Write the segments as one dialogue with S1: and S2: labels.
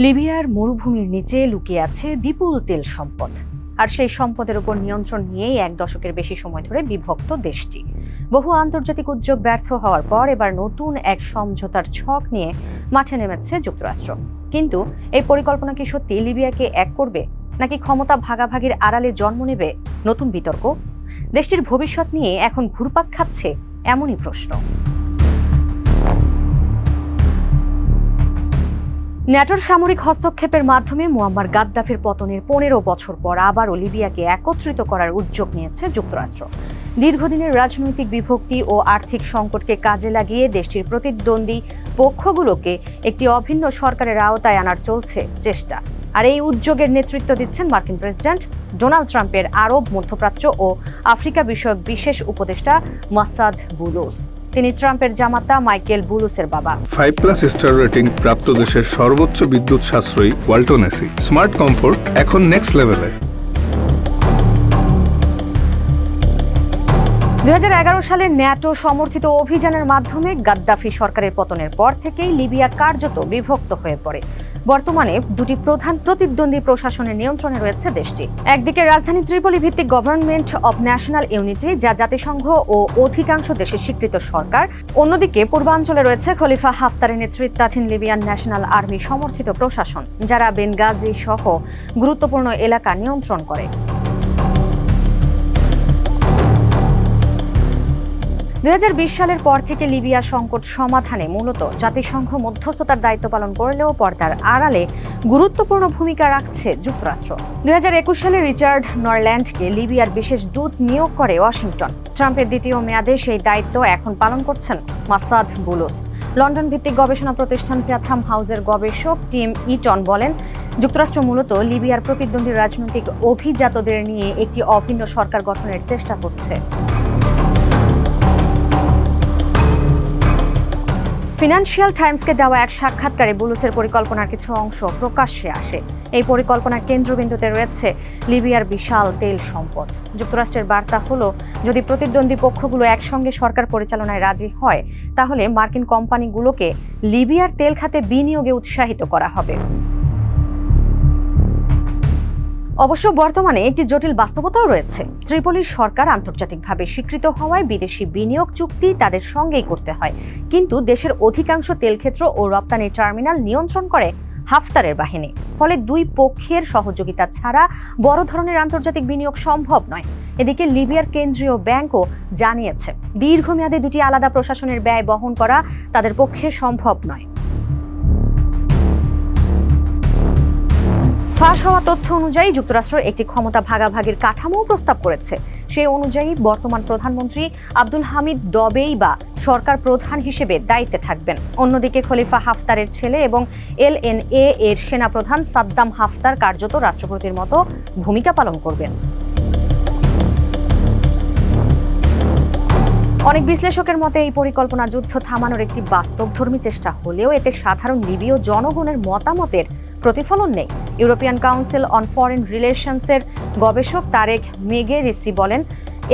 S1: লিবিয়ার মরুভূমির নিচে লুকিয়ে আছে বিপুল তেল সম্পদ, আর সেই সম্পদের উপর নিয়ন্ত্রণ নিয়েই এক দশকের বেশি সময় ধরে বিভক্ত দেশটি। বহু আন্তর্জাতিক উদ্যোগ ব্যর্থ হওয়ার পর এবার নতুন এক সমঝোতার ছক নিয়ে মাঠে নেমেছে যুক্তরাষ্ট্র। কিন্তু এই পরিকল্পনা কি সত্যি লিবিয়াকে এক করবে, নাকি ক্ষমতা ভাগাভাগির আড়ালে জন্ম নেবে নতুন বিতর্ক? দেশটির ভবিষ্যৎ নিয়ে এখন ঘুরপাক খাচ্ছে এমনই প্রশ্ন। ন্যাটোর সামরিক হস্তক্ষেপের মাধ্যমে মুয়াম্মার গাদ্দাফির পতনের 15 বছর পর আবারও লিবিয়াকে একত্রিত করার উদ্যোগ নিয়েছে যুক্তরাষ্ট্র। দীর্ঘদিনের রাজনৈতিক বিভক্তি ও আর্থিক সংকটকে কাজে লাগিয়ে দেশটির প্রতিদ্বন্দ্বী পক্ষগুলোকে একটি অভিন্ন সরকারের আওতায় আনার চলছে চেষ্টা। আর এই উদ্যোগের নেতৃত্ব দিচ্ছেন মার্কিন প্রেসিডেন্ট ডোনাল্ড ট্রাম্পের আরব, মধ্যপ্রাচ্য ও আফ্রিকা বিষয়ক বিশেষ উপদেষ্টা মাসাদ বুলুস। তিনি ট্রাম্পের জামাতা মাইকেল বুলুসের বাবা।
S2: 5+ স্টার রেটিং প্রাপ্ত দেশের সর্বোচ্চ বিদ্যুৎ সাশ্রয়ী ওয়ালটন এসি স্মার্ট কমফোর্ট এখন নেক্সট লেভেলে।
S1: 2011 সালে ন্যাটো সমর্থিত অভিযানের মাধ্যমে গাদ্দাফি সরকারের পতনের পর থেকেই লিবিয়া কার্যত বিভক্ত হয়ে পড়ে। বর্তমানে দুটি প্রধান প্রতিদ্বন্দ্বী প্রশাসনের নিয়ন্ত্রণে রয়েছে দেশটি। একদিকে রাজধানী ত্রিপলি ভিত্তিক গভর্নমেন্ট অব ন্যাশনাল ইউনিটি, যা জাতিসংঘ ও অধিকাংশ দেশের স্বীকৃত সরকার। অন্যদিকে পূর্বাঞ্চলে রয়েছে খলিফা হাফতারের নেতৃত্বাধীন লিবিয়ান ন্যাশনাল আর্মি সমর্থিত প্রশাসন, যারা বেনগাজি সহ গুরুত্বপূর্ণ এলাকা নিয়ন্ত্রণ করে। 2020 সালের পর থেকে লিবিয়া সংকট সমাধানে মূলত জাতিসংঘ মধ্যস্থতার দায়িত্ব পালন করলেও পর্দার আড়ালে গুরুত্বপূর্ণ ভূমিকা রাখছে যুক্তরাষ্ট্র। 2021 সালে রিচার্ড নরল্যান্ডকে লিবিয়ার বিশেষ দূত নিয়োগ করে ওয়াশিংটন। ট্রাম্পের দ্বিতীয় মেয়াদে সেই দায়িত্ব এখন পালন করছেন মাসাদ বুলুস। লন্ডন ভিত্তিক গবেষণা প্রতিষ্ঠান চ্যাথাম হাউসের গবেষক টিম ইটন বলেন, যুক্তরাষ্ট্র মূলত লিবিয়ার প্রতিদ্বন্দ্বী রাজনৈতিক অভিজাতদের নিয়ে একটি অভিন্ন সরকার গঠনের চেষ্টা করছে। ফিনান্সিয়াল টাইমসকে দেওয়া এক সাক্ষাৎকারে বুলুসের পরিকল্পনার কিছু অংশ প্রকাশ্যে আসে। এই পরিকল্পনার কেন্দ্রবিন্দুতে রয়েছে লিবিয়ার বিশাল তেল সম্পদ। যুক্তরাষ্ট্রের বার্তা হলো, যদি প্রতিদ্বন্দ্বী পক্ষগুলো একসঙ্গে সরকার পরিচালনায় রাজি হয়, তাহলে মার্কিন কোম্পানিগুলোকে লিবিয়ার তেল খাতে বিনিয়োগে উৎসাহিত করা হবে। অবশ্য বর্তমানে একটি জটিল বাস্তবতাও রয়েছে। ত্রিপলির সরকার আন্তর্জাতিকভাবে স্বীকৃত হওয়ায় বিদেশি বিনিয়োগ চুক্তি তাদের সঙ্গেই করতে হয়, কিন্তু দেশের অধিকাংশ তেলক্ষেত্র ও রপ্তানি টার্মিনাল নিয়ন্ত্রণ করে হাফতারের বাহিনী। ফলে দুই পক্ষের সহযোগিতা ছাড়া বড় ধরনের আন্তর্জাতিক বিনিয়োগ সম্ভব নয়। এদিকে লিবিয়ার কেন্দ্রীয় ব্যাংকও জানিয়েছে, দীর্ঘমেয়াদে দুটি আলাদা প্রশাসনের ব্যয় বহন করা তাদের পক্ষে সম্ভব নয়। ফাঁস হওয়া তথ্য অনুযায়ী যুক্তরাষ্ট্র একটি ক্ষমতা ভাগাভাগির কাঠামো প্রস্তাব করেছে। সেই অনুযায়ী বর্তমান প্রধানমন্ত্রী আব্দুল হামিদ দবেইবা সরকার প্রধান হিসেবে দায়িত্বে থাকবেন। অন্যদিকে খলিফা হাফতারের ছেলে এবং LNA এর সেনাপ্রধান সাদ্দাম হাফতার কার্যত রাষ্ট্রপতির মতো ভূমিকা পালন করবেন। অনেক বিশ্লেষকের মতে এই পরিকল্পনা যুদ্ধ থামানোর একটি বাস্তবধর্মী চেষ্টা হলেও এতে সাধারণ লিবীয় জনগণের মতামতের প্রতিফলন নেই। ইউরোপিয়ান কাউন্সিল অন ফরেন রিলেশনসের গবেষক তারেক মেগেরিসি বলেন,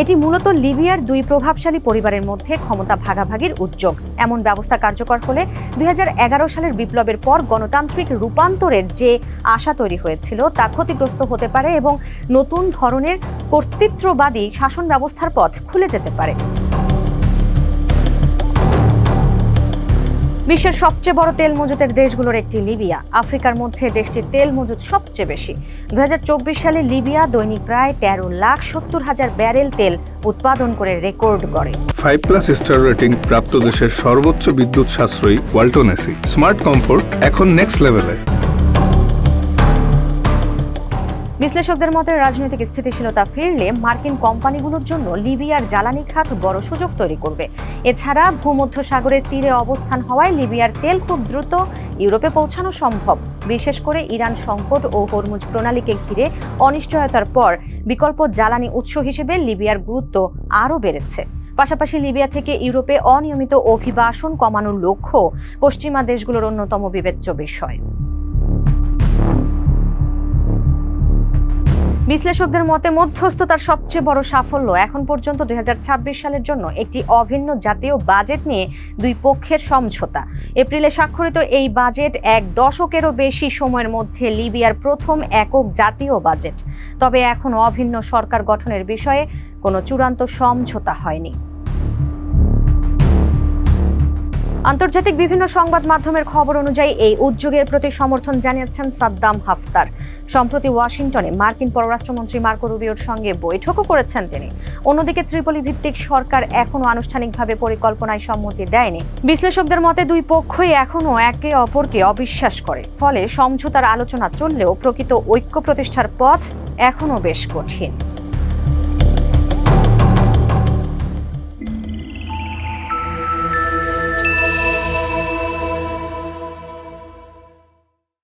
S1: এটি মূলত লিবিয়ার দুই প্রভাবশালী পরিবারের মধ্যে ক্ষমতা ভাগাভাগির উদ্যোগ। এমন ব্যবস্থা কার্যকর হলে 2011 সালের বিপ্লবের পর গণতান্ত্রিক রূপান্তরের যে আশা তৈরি হয়েছিল তা ক্ষতিগ্রস্ত হতে পারে এবং নতুন ধরনের কর্তৃত্ববাদী শাসন ব্যবস্থার পথ খুলে যেতে পারে। বিশ্বের সবচেয়ে বড় তেল মজুতের দেশগুলোর একটি লিবিয়া। আফ্রিকার মধ্যে দেশটির তেল মজুত সবচেয়ে বেশি। 2024 সালে লিবিয়া দৈনিক প্রায় 13,70,000 ব্যারেল তেল উৎপাদন করে রেকর্ড গড়ে।
S2: 5+ স্টার রেটিং প্রাপ্ত দেশের সর্বোচ্চ বিদ্যুৎ সাশ্রয়ী ওয়ালটন এসি স্মার্ট কমফোর্ট এখন নেক্সট লেভেলে।
S1: বিশ্লেষকদের মতে রাজনৈতিক স্থিতিশীলতা ফিরলে মার্কিন কোম্পানিগুলোর জন্য লিবিয়ার জ্বালানি খাত বড় সুযোগ তৈরি করবে। এছাড়া ভূমধ্যসাগরের তীরে অবস্থান হওয়ায় লিবিয়ার তেল খুব দ্রুত ইউরোপে পৌঁছানো সম্ভব। বিশেষ করে ইরান সংকট ও হরমুজ প্রণালীকে ঘিরে অনিশ্চয়তার পর বিকল্প জ্বালানি উৎস হিসেবে লিবিয়ার গুরুত্ব আরও বেড়েছে। পাশাপাশি লিবিয়া থেকে ইউরোপে অনিয়মিত অভিবাসন কমানোর লক্ষ্য পশ্চিমা দেশগুলোর অন্যতম বিবেচ্য বিষয়। বিশ্লেষকদের মতে মধ্যস্থতার সবচেয়ে বড় সাফল্য এখন পর্যন্ত 2026 সালের জন্য একটি অভিন্ন জাতীয় বাজেট নিয়ে দুই পক্ষের সমঝোতা। এপ্রিলে স্বাক্ষরিত এই বাজেট এক দশকেরও বেশি সময়ের মধ্যে লিবিয়ার প্রথম একক জাতীয় বাজেট। তবে এখনো অভিন্ন সরকার গঠনের বিষয়ে কোনো চূড়ান্ত সমঝোতা হয়নি। আন্তর্জাতিক বিভিন্ন সংবাদ মাধ্যমের খবর অনুযায়ী এই উদ্যোগের প্রতি সমর্থন জানিয়েছেন সাদ্দাম হাফতার। সম্প্রতি ওয়াশিংটনে মার্কিন পররাষ্ট্রমন্ত্রী মার্কো রুবিওর সঙ্গে বৈঠকও করেছেন তিনি। অন্যদিকে ত্রিপলি ভিত্তিক সরকার এখনো আনুষ্ঠানিকভাবে পরিকল্পনায় সম্মতি দেয়নি। বিশ্লেষকদের মতে দুই পক্ষই এখনো একে অপরকে অবিশ্বাস করে। ফলে সমঝোতার আলোচনা চললেও প্রকৃত ঐক্য প্রতিষ্ঠার পথ এখনো বেশ কঠিন।